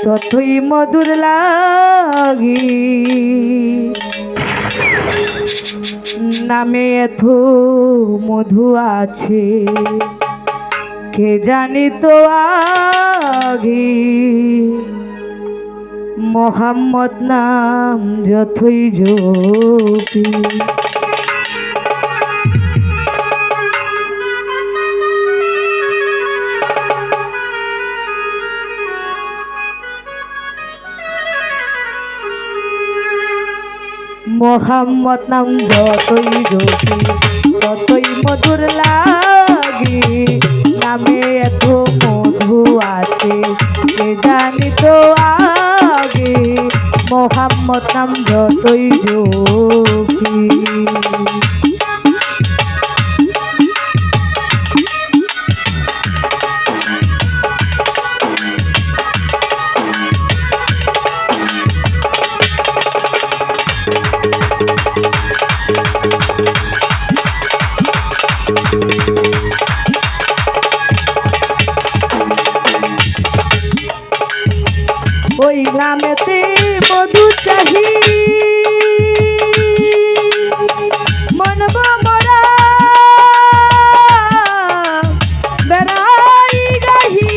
ততই মধুর লাগি নামে এত মধু আছে কে জানি তো আগে মোহাম্মদ নাম যতই জপি মোহাম্মদ নাম যতই জপি ততই মধুর লাগে নামে এত মধু আছে কে জানি তো আগে মোহাম্মদ নাম যতই জপি ওই নামেতে মধু চাহি মনব মরা বেড়াই গাহি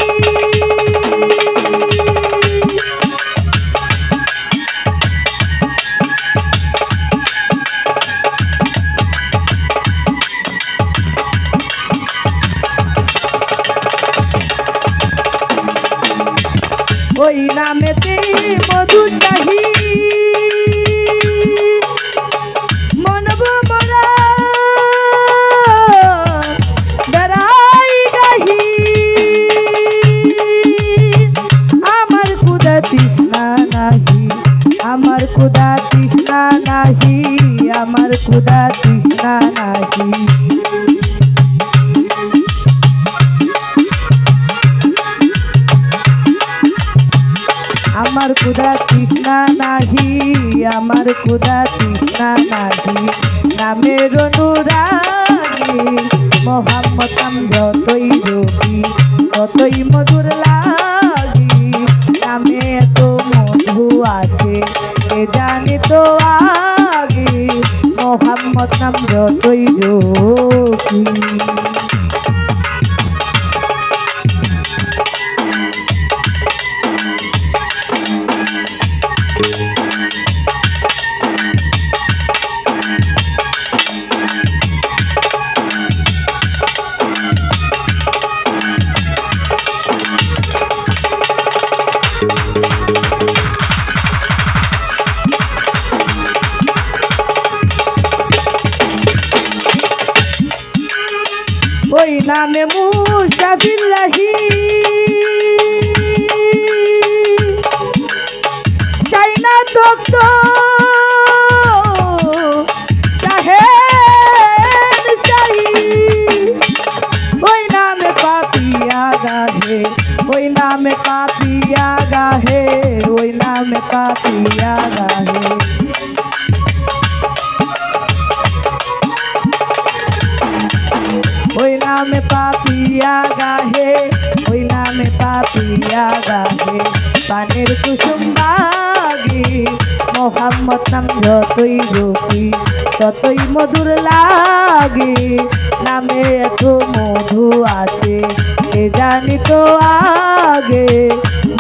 ওই নামেতে মধু চাহি মনব মরা বেড়াই গাহি আমার ক্ষুধা তৃষ্ণা নাহি আমার ক্ষুধা তৃষ্ণা নাহি আমার ক্ষুধা তৃষ্ণা নাহি আমার ক্ষুধা তৃষ্ণা নাহি আমার ক্ষুধা তৃষ্ণা নাহি নামের অনুরাগী মোহাম্মদ নাম যতই জপি ততই মধুর লাগি নামে এত মধু আছে কে জানি তো আগে মোহাম্মদ নাম যতই জপি ওই নামে মুসাফিল্লাহি চাই না তক্ত শাহেন শাহী ওই নামে পাপিয়া গাহে ওই নামে পাপিয়া গাহে ওই নামে পাপিয়া গাহে ওই নামে পাপিয়া গাহে ওই নামে পাপিয়া গাহে পানের কুসুম বাগি মোহাম্মদ নাম যতই জপি ততই মধুর লাগে নামে এত মধু আছে কে জানি তো আগে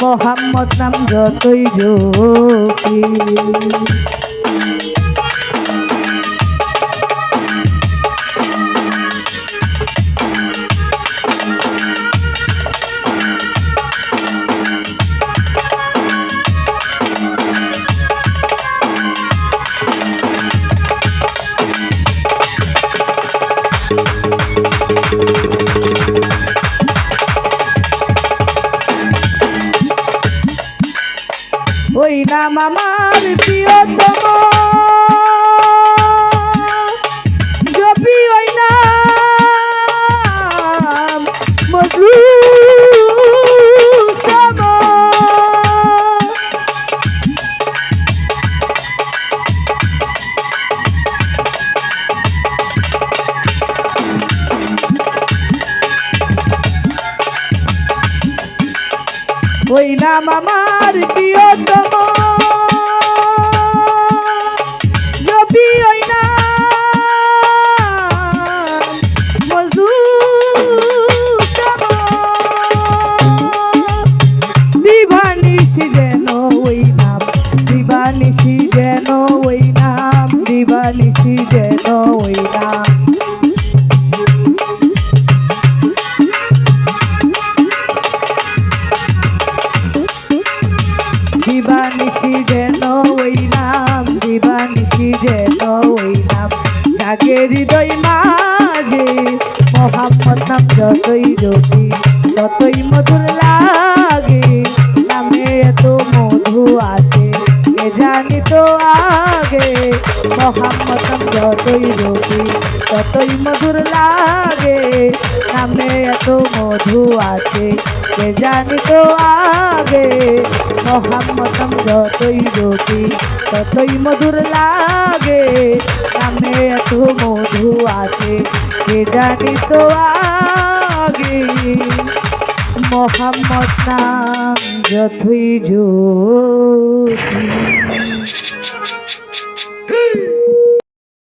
মোহাম্মদ নাম যতই জপি ওই নাম আমার প্রিয়তম জপি ওই নাম মধু সম ওই নাম আমার প্রিয়তম জপি ওই নাম মজদুর দিবানিশি যেন ওই নাম দিবানিশি যেন ওই নাম দিবানিশি যেন ওই নাম দিবানিশি যেন ওই নাম দিবানিশি যেন ওই নাম জাগে হৃদয় মাঝে মোহাম্মদ নাম যতই জপি ততই মধুর লাগে নামে এত মধু আছে কে জানি তো আগে মোহাম্মদ নাম যতই জপি ততই মধুর লাগে নামে এত মধু আছে কে জানি তো আগে মোহাম্মদ নাম যতই জপি ততই মধুর লাগে নামে এত মধু আছে কে জানি তো আগে মোহাম্মদ নাম যতই জপি